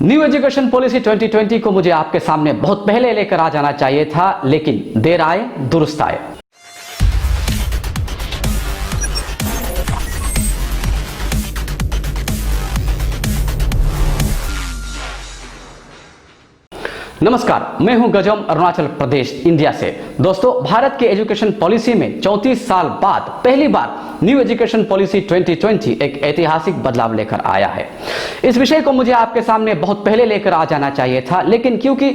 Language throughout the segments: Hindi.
न्यू एजुकेशन पॉलिसी 2020 को मुझे आपके सामने बहुत पहले लेकर आ जाना चाहिए था, लेकिन देर आए दुरुस्त आए। नमस्कार, मैं हूं गजम, अरुणाचल प्रदेश, इंडिया से। दोस्तों, भारत के एजुकेशन पॉलिसी में 34 साल बाद पहली बार न्यू एजुकेशन पॉलिसी 2020 एक ऐतिहासिक बदलाव लेकर आया है। इस विषय को मुझे आपके सामने बहुत पहले लेकर आ जाना चाहिए था, लेकिन क्योंकि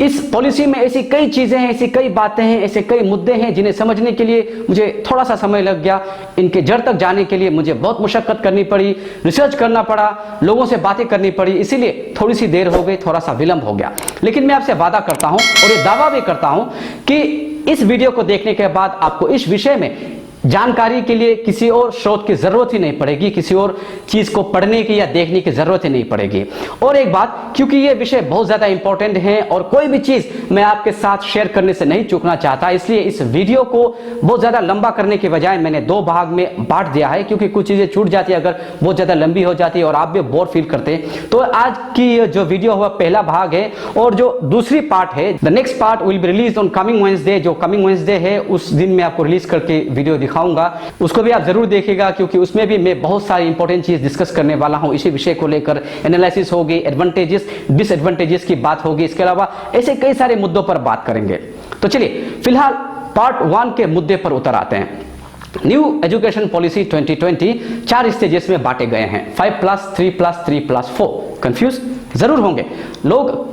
इस पॉलिसी में ऐसी कई चीजें हैं, ऐसी कई बातें हैं, ऐसे कई मुद्दे हैं जिन्हें समझने के लिए मुझे थोड़ा सा समय लग गया। इनके जड़ तक जाने के लिए मुझे बहुत मुशक्कत करनी पड़ी, रिसर्च करना पड़ा, लोगों से बातें करनी पड़ी, इसीलिए थोड़ी सी देर हो गई, थोड़ा सा विलंब हो गया। लेकिन मैं आपसे वादा करता हूं और ये दावा भी करता हूं कि इस वीडियो को देखने के बाद आपको इस विषय में जानकारी के लिए किसी और स्रोत की जरूरत ही नहीं पड़ेगी, किसी और चीज को पढ़ने की या देखने की जरूरत ही नहीं पड़ेगी। और एक बात, क्योंकि ये विषय बहुत ज्यादा इंपॉर्टेंट है और कोई भी चीज मैं आपके साथ शेयर करने से नहीं चूकना चाहता, इसलिए इस वीडियो को बहुत ज्यादा लंबा करने के बजाय मैंने 2 भाग में बांट दिया है, क्योंकि कुछ चीजें छूट जाती है अगर बहुत ज्यादा लंबी हो जाती है और आप भी बोर फील करते हैं। तो आज की जो वीडियो हुआ पहला भाग है, और जो दूसरी पार्ट है, the next part will be release on coming Wednesday. जो कमिंग वेडनेसडे है उस दिन मैं आपको रिलीज करके वीडियो दिखाऊंगा, उसको भी आप जरूर देखिएगा, क्योंकि उसमें भी मैं बहुत सारी इंपॉर्टेंट चीज डिस्कस करने वाला हूं। इसी विषय को लेकर एनालिसिस होगी, एडवांटेजेस डिसएडवांटेजेस की बात होगी, इसके अलावा ऐसे कई सारे मुद्दों पर बात करेंगे। तो चलिए फिलहाल पार्ट 1 के मुद्दे पर उतर आते हैं। न्यू एजुकेशन पॉलिसी 2020 4 स्टेजेस में बांटे गए हैं, 5+, 3+, 3+4। कंफ्यूज जरूर होंगे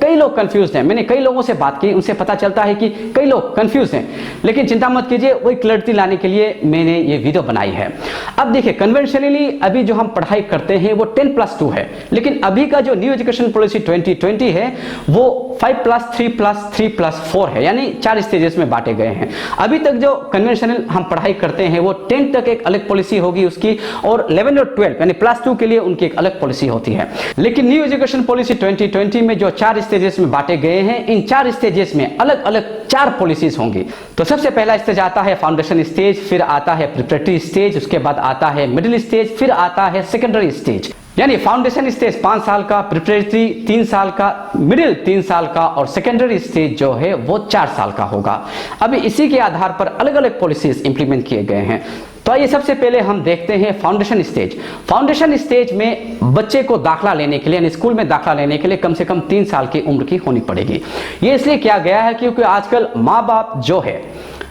कई लोग कंफ्यूज हैं। मैंने कई लोगों से बात की, उनसे पता चलता है कि कई लोग कंफ्यूज हैं, लेकिन चिंता मत कीजिए, वही क्लैरिटी लाने के लिए मैंने ये वीडियो बनाई है। अब देखिए, कन्वेंशनली अभी जो हम पढ़ाई करते हैं वो 10+2 है, लेकिन अभी का जो न्यू एजुकेशन पॉलिसी 2020 है वो 5+, 3+, 3+4 है, यानी 4 स्टेजेस में बांटे गए हैं। अभी तक जो कन्वेंशनल हम पढ़ाई करते हैं वो 10 तक एक अलग पॉलिसी होगी उसकी, और 11 और 12 यानी +2 के लिए उनकी एक अलग पॉलिसी होती है। लेकिन न्यू एजुकेशन पॉलिसी 2020 में जो 4 स्टेजेस में बांटे गए हैं, इन 4 स्टेजेस में अलग अलग 4 पॉलिसीज होंगी। तो सबसे पहला स्टेज आता है फाउंडेशन स्टेज, फिर आता है प्रिपरेटरी स्टेज, उसके बाद आता है मिडिल स्टेज, फिर आता है सेकेंडरी स्टेज। यानी फाउंडेशन स्टेज 5 साल का, प्रिपरेटरी 3 साल का, मिडिल 3 साल का, और सेकेंडरी स्टेज जो है वो 4 साल का होगा। अभी इसी के आधार पर अलग अलग पॉलिसीज इंप्लीमेंट किए गए हैं। तो आइए सबसे पहले हम देखते हैं फाउंडेशन स्टेज। फाउंडेशन स्टेज में बच्चे को दाखला लेने के लिए, यानी स्कूल में दाखला लेने के लिए कम से कम 3 साल की उम्र की होनी पड़ेगी। ये इसलिए किया गया है क्योंकि आजकल माँ बाप जो है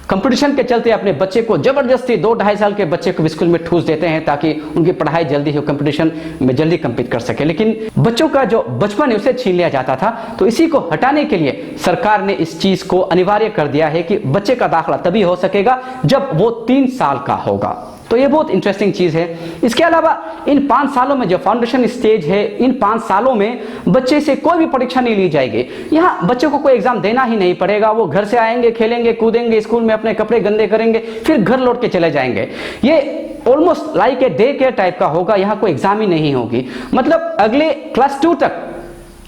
कंपटीशन के चलते अपने बच्चे को जबरदस्ती 2-2.5 साल के बच्चे को स्कूल में ठूस देते हैं ताकि उनकी पढ़ाई जल्दी हो, कंपटीशन में जल्दी कंपीट कर सके। लेकिन बच्चों का जो बचपन है उसे छीन लिया जाता था, तो इसी को हटाने के लिए सरकार ने इस चीज को अनिवार्य कर दिया है कि बच्चे का दाखला तभी हो सकेगा जब वो 3 साल का होगा। तो ये बहुत इंटरेस्टिंग चीज है। इसके अलावा इन 5 सालों में जो फाउंडेशन स्टेज है, इन 5 सालों में बच्चे से कोई भी परीक्षा नहीं ली जाएगी। यहाँ बच्चों को कोई एग्जाम देना ही नहीं पड़ेगा। वो घर से आएंगे, खेलेंगे, कूदेंगे, स्कूल में अपने कपड़े गंदे करेंगे, फिर घर लौट के चले जाएंगे। ये almost like a day care type का होगा, यहाँ कोई एग्जाम ही नहीं होगी। मतलब अगले क्लास 2 तक,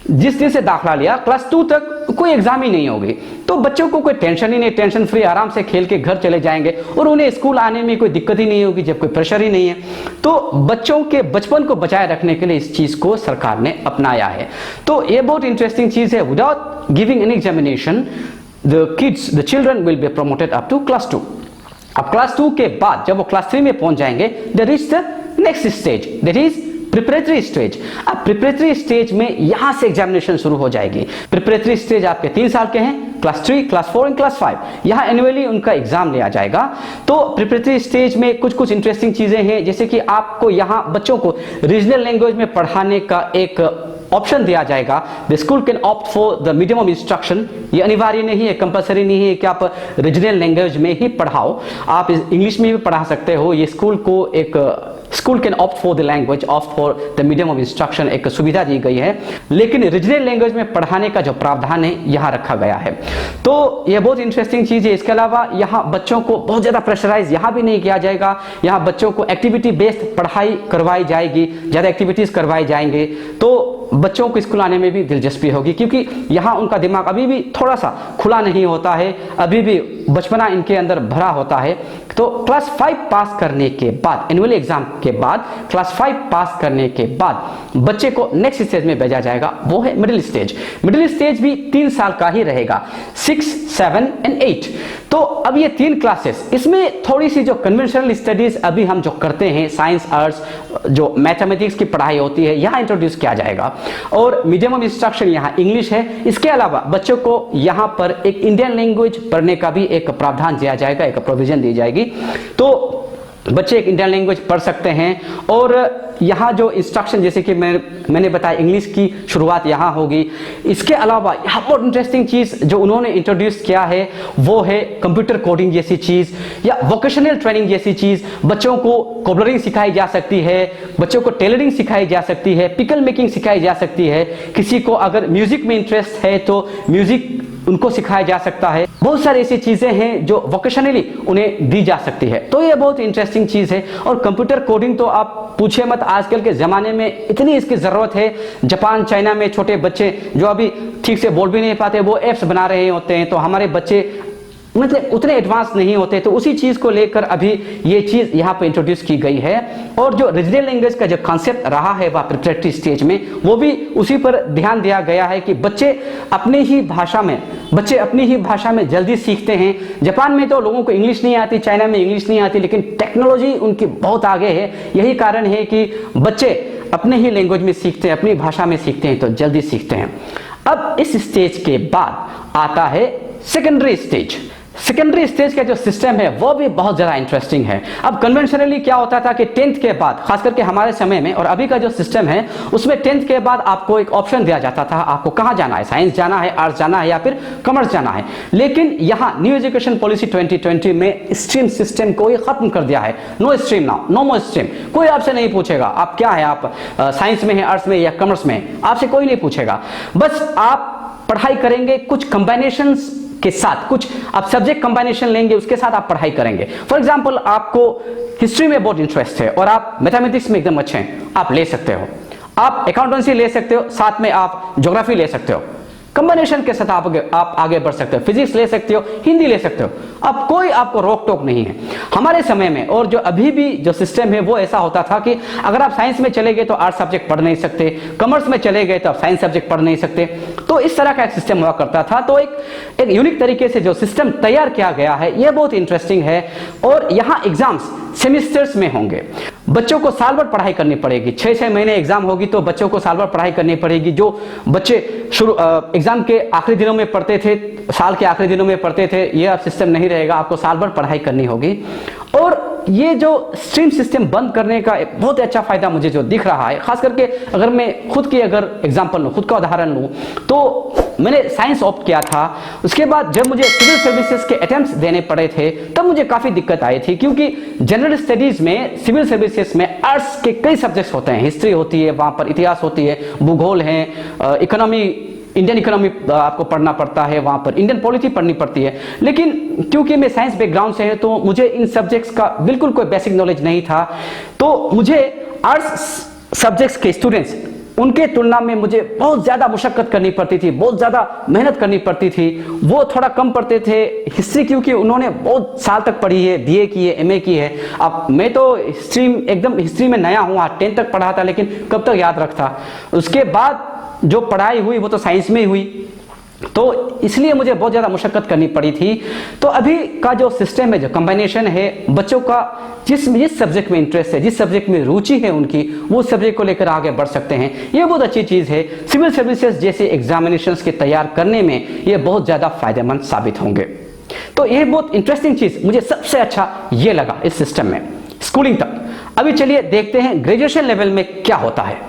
जिस दिन से दाखला लिया क्लास 2 तक कोई एग्जाम ही नहीं होगी। तो बच्चों को कोई टेंशन ही नहीं, टेंशन फ्री आराम से खेल के घर चले जाएंगे और उन्हें स्कूल आने में कोई दिक्कत ही नहीं होगी जब कोई प्रेशर ही नहीं है। तो बच्चों के बचपन को बचाए रखने के लिए इस चीज को सरकार ने अपनाया है। तो ये बहुत इंटरेस्टिंग चीज है। Without giving an examination the children will be promoted up to class 2। अब क्लास 2 के बाद जब वो क्लास 3 में पहुंच जाएंगे, they reach the next stage, that is preparatory stage. अब प्रिपरेटरी स्टेज में यहां से एग्जामिनेशन शुरू हो जाएगी। प्रिपरेटरी स्टेज आपके 3 साल के हैं, क्लास 3, क्लास 4 और क्लास 5, यहां एनुअली उनका एग्जाम लिया जाएगा। तो प्रिपरेटरी स्टेज में कुछ इंटरेस्टिंग चीजें हैं, जैसे कि आपको यहां बच्चों को रीजनल लैंग्वेज में पढ़ाने का एक ऑप्शन दिया जाएगा। The school can opt for the medium of instruction. ये अनिवार्य नहीं है, कंपलसरी नहीं है कि आप रीजनल लैंग्वेज में ही पढ़ाओ, आप इंग्लिश में भी पढ़ा सकते हो। ये स्कूल को एक school can opt for the language, opt for the medium of instruction, एक सुविधा दी गई है। लेकिन रीजनल लैंग्वेज में पढ़ाने का जो प्रावधान है यहाँ रखा गया है। तो यह बहुत इंटरेस्टिंग चीज है। इसके अलावा यहाँ बच्चों को बहुत ज्यादा प्रेशराइज यहाँ भी नहीं किया जाएगा। यहाँ बच्चों को एक्टिविटी बेस्ड पढ़ाई करवाई जाएगी, ज्यादा एक्टिविटीज करवाई जाएंगे, तो बच्चों को स्कूल आने में भी दिलचस्पी होगी, क्योंकि यहाँ उनका दिमाग अभी भी थोड़ा सा खुला नहीं होता है। अभी भी बचपना इनके अंदर भरा होता है। तो क्लास 5 पास करने के बाद, एनुअल एग्जाम के बाद, क्लास 5 पास करने के बाद बच्चे को नेक्स्ट स्टेज में भेजा जाएगा, वो है मिडिल स्टेज। मिडिल स्टेज भी 3 साल का ही रहेगा, 6, 7 एंड 8। तो अब ये 3 क्लासेस, इसमें थोड़ी सी जो कन्वेंशनल स्टडीज अभी हम जो करते हैं, साइंस, आर्ट्स, जो मैथमेटिक्स की पढ़ाई होती है, यहाँ इंट्रोड्यूस किया जाएगा और मीडियम ऑफ इंस्ट्रक्शन यहाँ इंग्लिश है। इसके अलावा बच्चों को यहाँ पर एक इंडियन लैंग्वेज पढ़ने का भी एक प्रावधान दिया जाएगा, एक प्रोविजन दी जाएगी। तो बच्चे एक इंडियन लैंग्वेज पढ़ सकते हैं और यहाँ जो इंस्ट्रक्शन, जैसे कि मैंने बताया, इंग्लिश की शुरुआत यहाँ होगी। इसके अलावा यहाँ बहुत इंटरेस्टिंग चीज़ जो उन्होंने इंट्रोड्यूस किया है वो है कंप्यूटर कोडिंग जैसी चीज़ या वोकेशनल ट्रेनिंग जैसी चीज़। बच्चों को कोबलरिंग सिखाई जा सकती है, बच्चों को टेलरिंग सिखाई जा सकती है, पिकल मेकिंग सिखाई जा सकती है। किसी को अगर म्यूजिक में इंटरेस्ट है तो म्यूजिक उनको सिखाया जा सकता है। बहुत सारी ऐसी चीजें हैं जो वोकेशनली उन्हें दी जा सकती है। तो ये बहुत इंटरेस्टिंग चीज है। और कंप्यूटर कोडिंग तो आप पूछे मत, आजकल के जमाने में इतनी इसकी जरूरत है। जापान, चाइना में छोटे बच्चे जो अभी ठीक से बोल भी नहीं पाते, वो एप्स बना रहे होते हैं। तो हमारे बच्चे मतलब उतने एडवांस नहीं होते। तो उसी चीज को लेकर अभी ये चीज यहाँ पे इंट्रोड्यूस की गई है। और जो रीजनल लैंग्वेज का जो कॉन्सेप्ट रहा है वह प्रिपरेटरी स्टेज में, वो भी उसी पर ध्यान दिया गया है कि बच्चे अपनी ही भाषा में जल्दी सीखते हैं। जापान में तो लोगों को इंग्लिश नहीं आती, चाइना में इंग्लिश नहीं आती, लेकिन टेक्नोलॉजी उनकी बहुत आगे है। यही कारण है कि बच्चे अपने ही लैंग्वेज में सीखते हैं, अपनी भाषा में सीखते हैं, तो जल्दी सीखते हैं। अब इस स्टेज के बाद आता है सेकेंडरी स्टेज। सेकेंडरी स्टेज का जो सिस्टम है वो भी बहुत ज़्यादा इंटरेस्टिंग है। अब कन्वेंशनली क्या होता था कि 10th के बाद, खास करके हमारे समय में और अभी का जो सिस्टम है उसमें 10th के बाद आपको एक ऑप्शन दिया जाता था, आपको कहाँ जाना है, साइंस जाना है, आर्ट्स जाना है या फिर कॉमर्स जाना है। लेकिन यहाँ न्यू एजुकेशन पॉलिसी 2020 में स्ट्रीम सिस्टम को ही खत्म कर दिया है। नो स्ट्रीम नाउ, नो मोर स्ट्रीम। कोई आपसे नहीं पूछेगा आप क्या है, आप साइंस में है, आर्ट्स में या कॉमर्स में, आपसे कोई नहीं पूछेगा। बस आप पढ़ाई करेंगे कुछ कंबाइनेशंस के साथ, कुछ आप सब्जेक्ट कंबाइनेशन लेंगे, उसके साथ आप पढ़ाई करेंगे। फॉर एग्जांपल आपको हिस्ट्री में बहुत इंटरेस्ट है और आप मैथमेटिक्स में एकदम अच्छे हैं, आप ले सकते हो। आप अकाउंटेंसी ले सकते हो, साथ में आप ज्योग्राफी ले सकते हो। कंबाइनेशन के साथ आप आगे बढ़ सकते हो। फिजिक्स ले सकते हो, हिंदी ले सकते हो। अब कोई आपको रोक टोक नहीं है। हमारे समय में और जो अभी भी जो सिस्टम है वो ऐसा होता था कि अगर आप साइंस में चले गए तो आर्ट्स सब्जेक्ट पढ़ नहीं सकते, कॉमर्स में चले गए तो आप साइंस सब्जेक्ट पढ़ नहीं सकते। तो इस तरह का एक सिस्टम हुआ करता था। तो एक यूनिक तरीके से जो सिस्टम तैयार किया गया है ये बहुत इंटरेस्टिंग है। और यहाँ एग्जाम्स सेमिस्टर्स में होंगे। बच्चों को साल भर पढ़ाई करनी पड़ेगी, 6-6 महीने एग्जाम होगी तो बच्चों को साल भर पढ़ाई करनी पड़ेगी। जो बच्चे एग्जाम के आखिरी दिनों में पढ़ते थे, साल के आखिरी दिनों में पढ़ते थे, ये अब सिस्टम नहीं रहेगा, आपको साल भर पढ़ाई करनी होगी। और ये जो स्ट्रीम सिस्टम बंद करने का एक बहुत अच्छा फायदा मुझे जो दिख रहा है, खास करके अगर मैं खुद की अगर एग्जांपल लूँ, खुद का उदाहरण लूँ, तो मैंने साइंस ऑप्ट किया था। उसके बाद जब मुझे सिविल सर्विसेज के अटेम्प्ट्स देने पड़े थे तब मुझे काफ़ी दिक्कत आई थी, क्योंकि जनरल स्टडीज़ में, सिविल सर्विसेज में आर्ट्स के कई सब्जेक्ट्स होते हैं। हिस्ट्री होती है, वहाँ पर इतिहास होती है, भूगोल है, इकोनॉमी, इंडियन इकोनॉमी आपको पढ़ना पड़ता है, वहाँ पर इंडियन पॉलिटी पढ़नी पड़ती है। लेकिन क्योंकि मैं साइंस बैकग्राउंड से है तो मुझे इन सब्जेक्ट्स का बिल्कुल कोई बेसिक नॉलेज नहीं था। तो मुझे आर्ट्स सब्जेक्ट्स के स्टूडेंट्स, उनके तुलना में मुझे बहुत ज़्यादा मुशक्कत करनी पड़ती थी, बहुत ज़्यादा मेहनत करनी पड़ती थी। वो थोड़ा कम पढ़ते थे हिस्ट्री, क्योंकि उन्होंने बहुत साल तक पढ़ी है, बीए की है, एमए की है। अब मैं तो हिस्ट्री में नया हूँ, 10th तक पढ़ा था, लेकिन कब तक याद रखता। उसके बाद जो पढ़ाई हुई वो तो साइंस में ही हुई, तो इसलिए मुझे बहुत ज़्यादा मुशक्कत करनी पड़ी थी। तो अभी का जो सिस्टम है, जो कंबाइनेशन है, बच्चों का जिस सब्जेक्ट में इंटरेस्ट है, जिस सब्जेक्ट में रुचि है उनकी, वो सब्जेक्ट को लेकर आगे बढ़ सकते हैं। ये बहुत अच्छी चीज़ है। सिविल सर्विसेज जैसे एग्जामिनेशंस के तैयार करने में ये बहुत ज़्यादा फायदेमंद साबित होंगे। तो ये बहुत इंटरेस्टिंग चीज़ मुझे सबसे अच्छा ये लगा इस सिस्टम में, स्कूलिंग तक। अभी चलिए देखते हैं ग्रेजुएशन लेवल में क्या होता है।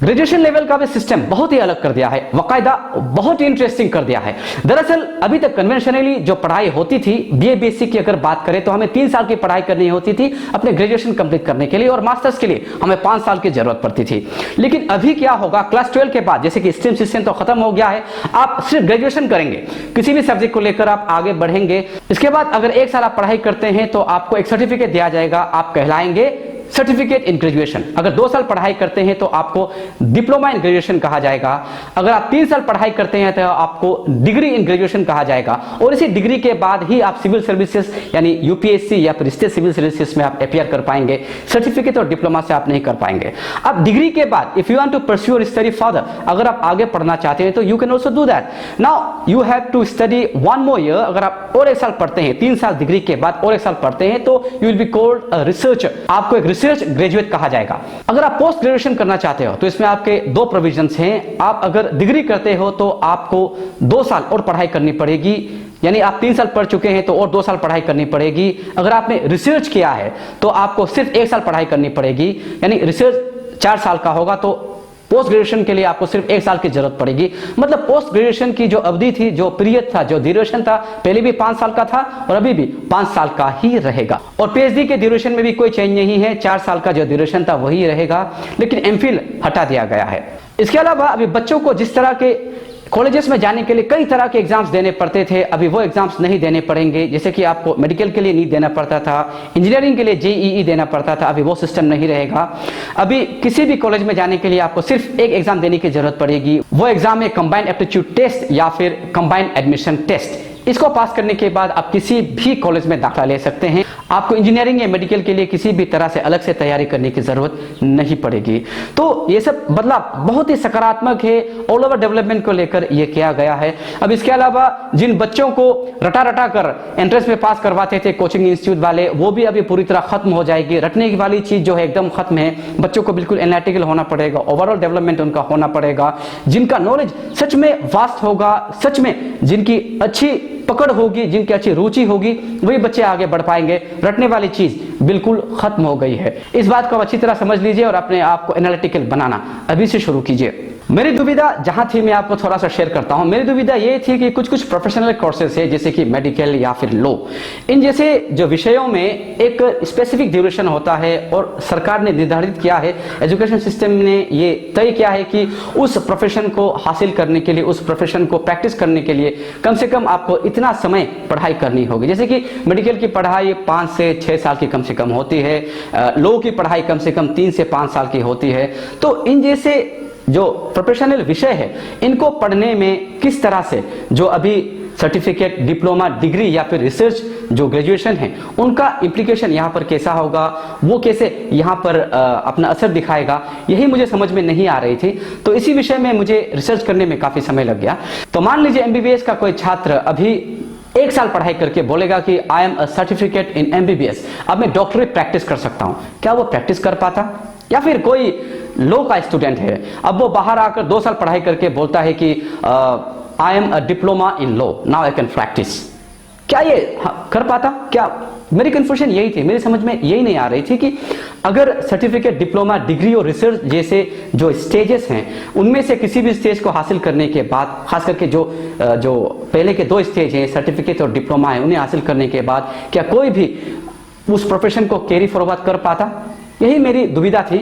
ग्रेजुएशन लेवल का भी सिस्टम बहुत ही अलग कर दिया है, बाकायदा बहुत ही इंटरेस्टिंग कर दिया है। दरअसल अभी तक कन्वेंशनली जो पढ़ाई होती थी, बीए बीएससी की अगर बात करें तो हमें 3 साल की पढ़ाई करनी होती थी अपने ग्रेजुएशन कंप्लीट करने के लिए, और मास्टर्स के लिए हमें 5 साल की जरूरत पड़ती थी। लेकिन अभी क्या होगा, क्लास 12 के बाद, जैसे कि स्ट्रीम सिस्टम तो खत्म हो गया है, आप सिर्फ ग्रेजुएशन करेंगे, किसी भी सब्जेक्ट को लेकर आप आगे बढ़ेंगे। इसके बाद अगर 1 साल आप पढ़ाई करते हैं तो आपको एक सर्टिफिकेट दिया जाएगा, आप कहलाएंगे सर्टिफिकेट इन ग्रेजुएशन। अगर 2 साल पढ़ाई करते हैं तो आपको डिप्लोमा इन ग्रेजुएशन कहा जाएगा। अगर आप 3 साल पढ़ाई करते हैं तो आपको डिग्री इन ग्रेजुएशन कहा जाएगा। और इसी डिग्री के बाद ही आप सिविल सर्विसेज यानी यूपीएससी या फिर स्टेट सिविल सर्विसेज में आप अपियर कर पाएंगे। सर्टिफिकेट और डिप्लोमा से आप नहीं कर पाएंगे। अब डिग्री के बाद if you want to pursue और स्टडी फर्दर, अगर आप आगे पढ़ना चाहते हैं तो you can also do that. Now you have to study 1 more year. अगर आप और 1 साल पढ़ते हैं, 3 साल डिग्री के बाद और 1 साल पढ़ते हैं तो you will be called a researcher. आपको एक रिसर्च ग्रेजुएट कहा जाएगा। अगर आप पोस्ट ग्रेजुएशन करना चाहते हो तो इसमें आपके 2 प्रोविजंस हैं। आप अगर डिग्री करते हो तो आपको 2 साल और पढ़ाई करनी पड़ेगी, यानी आप 3 साल पढ़ चुके हैं तो और 2 साल पढ़ाई करनी पड़ेगी। अगर आपने रिसर्च किया है तो आपको सिर्फ 1 साल पढ़ाई करनी पड़ेगी, यानी रिसर्च 4 साल का होगा तो पोस्ट ग्रेजुएशन के लिए आपको सिर्फ 1 साल की जरूरत पड़ेगी। मतलब पोस्ट ग्रेजुएशन की जो अवधि थी, जो पीरियड था, जो ड्यूरेशन था, पहले भी 5 साल का था और अभी भी 5 साल का ही रहेगा। और पीएचडी के ड्यूरेशन में भी कोई चेंज नहीं है, 4 साल का जो ड्यूरेशन था वही रहेगा, लेकिन एमफिल हटा दिया गया है। इसके अलावा अभी बच्चों को जिस तरह के कॉलेजेस में जाने के लिए कई तरह के एग्जाम्स देने पड़ते थे, अभी वो एग्जाम्स नहीं देने पड़ेंगे। जैसे कि आपको मेडिकल के लिए नीट देना पड़ता था, इंजीनियरिंग के लिए जेईई देना पड़ता था, अभी वो सिस्टम नहीं रहेगा। अभी किसी भी कॉलेज में जाने के लिए आपको सिर्फ एक एग्जाम देने की जरूरत पड़ेगी। वो एग्जाम है कंबाइंड एप्टीट्यूड टेस्ट या फिर कंबाइंड एडमिशन टेस्ट। इसको पास करने के बाद आप किसी भी कॉलेज में दाखिला ले सकते हैं। आपको इंजीनियरिंग या मेडिकल के लिए किसी भी तरह से अलग से तैयारी करने की जरूरत नहीं पड़ेगी। तो ये सब बदलाव बहुत ही सकारात्मक है, ऑल ओवर डेवलपमेंट को लेकर ये किया गया है। अब इसके अलावा जिन बच्चों को रटा रटा कर एंट्रेंस में पास करवाते थे कोचिंग इंस्टीट्यूट वाले, वो भी अभी पूरी तरह खत्म हो जाएगी। रटने की वाली चीज जो है एकदम खत्म है। बच्चों को बिल्कुल एनालिटिकल होना पड़ेगा, ओवरऑल डेवलपमेंट उनका होना पड़ेगा। जिनका नॉलेज सच में वास्ट होगा, सच में जिनकी अच्छी पकड़ होगी, जिनकी अच्छी रुचि होगी, वही बच्चे आगे बढ़ पाएंगे। रटने वाली चीज बिल्कुल खत्म हो गई है। इस बात को अच्छी तरह समझ लीजिए और अपने आप को एनालिटिकल बनाना अभी से शुरू कीजिए। मेरी दुविधा जहां थी मैं आपको थोड़ा सा शेयर करता हूं। मेरी दुविधा ये थी कि कुछ प्रोफेशनल कोर्सेज है जैसे कि मेडिकल या फिर लॉ, इन जैसे जो विषयों में एक स्पेसिफिक ड्यूरेशन होता है और सरकार ने निर्धारित किया है, एजुकेशन सिस्टम ने ये तय किया है कि उस प्रोफेशन को हासिल करने के लिए, उस प्रोफेशन को प्रैक्टिस करने के लिए कम से कम आपको इतना समय पढ़ाई करनी होगी। जैसे कि मेडिकल की पढ़ाई 5 से 6 साल की कम से कम होती है, लॉ की पढ़ाई कम से कम 3 से 5 साल की होती है। तो इन जैसे जो प्रोफेशनल विषय है, इनको पढ़ने में किस तरह से जो अभी सर्टिफिकेट, डिप्लोमा, डिग्री या फिर रिसर्च जो ग्रेजुएशन है, उनका इम्प्लीकेशन यहाँ पर कैसा होगा, वो कैसे यहाँ पर अपना असर दिखाएगा, यही मुझे समझ में नहीं आ रही थी। तो इसी विषय में मुझे रिसर्च करने में काफी समय लग गया। तो मान लीजिए एमबीबीएस का कोई छात्र अभी 1 साल पढ़ाई करके बोलेगा कि I am a certificate in MBBS, अब मैं डॉक्टरेट प्रैक्टिस कर सकता हूँ। क्या वो प्रैक्टिस कर पाता? या फिर कोई लॉ का स्टूडेंट है, अब वो बाहर आकर 2 साल पढ़ाई करके बोलता है कि I am a diploma in law, now I can practice, क्या ये कर पाता? क्या? मेरी कंफ्यूजन यही थी, मेरी समझ में यही नहीं आ रही थी कि अगर सर्टिफिकेट, डिप्लोमा, डिग्री और रिसर्च जैसे जो स्टेजेस हैं, उनमें से किसी भी स्टेज को हासिल करने के बाद, खास करके जो पहले के 2 स्टेज हैं, सर्टिफिकेट और डिप्लोमा है, उन्हें हासिल करने के बाद क्या कोई भी उस प्रोफेशन को कैरी फॉरवर्ड कर पाता? यही मेरी दुविधा थी।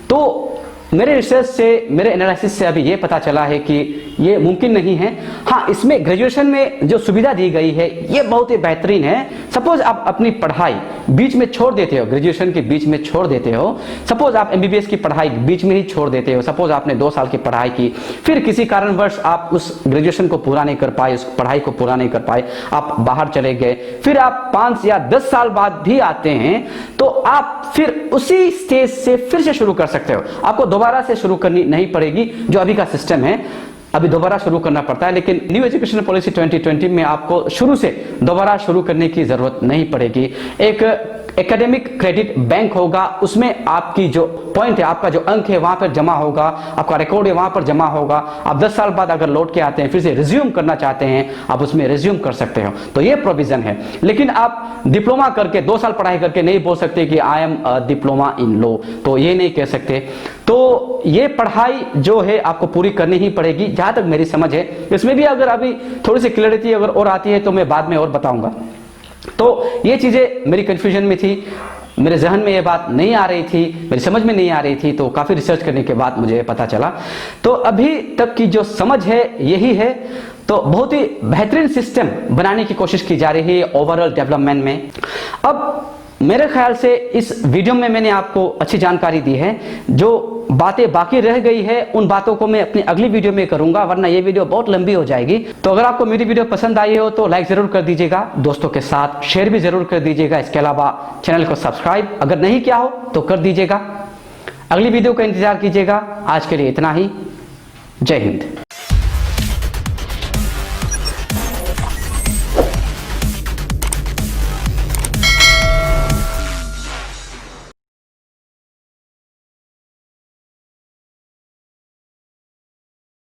तो मेरे रिसर्च से, मेरे एनालिसिस से अभी ये पता चला है कि ये मुमकिन नहीं है। हाँ, इसमें ग्रेजुएशन में जो सुविधा दी गई है ये बहुत ही बेहतरीन है। सपोज आप अपनी पढ़ाई बीच में छोड़ देते हो, ग्रेजुएशन के बीच में छोड़ देते हो, सपोज आप एमबीबीएस की पढ़ाई बीच में ही छोड़ देते हो, सपोज आपने 2 साल की पढ़ाई की, फिर किसी कारणवश आप उस ग्रेजुएशन को पूरा नहीं कर पाए, उस पढ़ाई को पूरा नहीं कर पाए, आप बाहर चले गए, फिर आप 5 या 10 साल बाद भी आते हैं, तो आप फिर उसी स्टेज से फिर से शुरू कर सकते हो। आपको दोबारा से शुरू करनी नहीं पड़ेगी, जो अभी का सिस्टम है अभी दोबारा शुरू करना पड़ता है। लेकिन न्यू एजुकेशन पॉलिसी 2020 में आपको शुरू से दोबारा शुरू करने की जरूरत नहीं पड़ेगी। एक एकेडमिक क्रेडिट बैंक होगा, उसमें आपकी जो पॉइंट है, आपका जो अंक है वहां पर जमा होगा, आपका रिकॉर्ड है वहां पर जमा होगा। आप 10 साल बाद अगर लौट के आते हैं, फिर से रिज्यूम करना चाहते हैं, आप उसमें रिज्यूम कर सकते हो। तो ये प्रोविजन है। लेकिन आप डिप्लोमा करके 2 साल पढ़ाई करके नहीं बोल सकते कि I am diploma in law, तो ये नहीं कह सकते। तो ये पढ़ाई जो है आपको पूरी करनी ही पड़ेगी, जहां तक मेरी समझ है। इसमें भी अगर अभी थोड़ी सी क्लैरिटी अगर और आती है तो मैं बाद में और बताऊंगा। तो ये चीजें मेरी कंफ्यूजन में थी, मेरे जहन में ये बात नहीं आ रही थी, मेरी समझ में नहीं आ रही थी, तो काफी रिसर्च करने के बाद मुझे पता चला। तो अभी तक की जो समझ है यही है। तो बहुत ही बेहतरीन सिस्टम बनाने की कोशिश की जा रही है ओवरऑल डेवलपमेंट में। अब मेरे ख्याल से इस वीडियो में मैंने आपको अच्छी जानकारी दी है। जो बातें बाकी रह गई है उन बातों को मैं अपनी अगली वीडियो में करूंगा, वरना ये वीडियो बहुत लंबी हो जाएगी। तो अगर आपको मेरी वीडियो पसंद आई हो तो लाइक जरूर कर दीजिएगा, दोस्तों के साथ शेयर भी जरूर कर दीजिएगा। इसके अलावा चैनल को सब्सक्राइब अगर नहीं किया हो तो कर दीजिएगा। अगली वीडियो का इंतजार कीजिएगा। आज के लिए इतना ही। जय हिंद।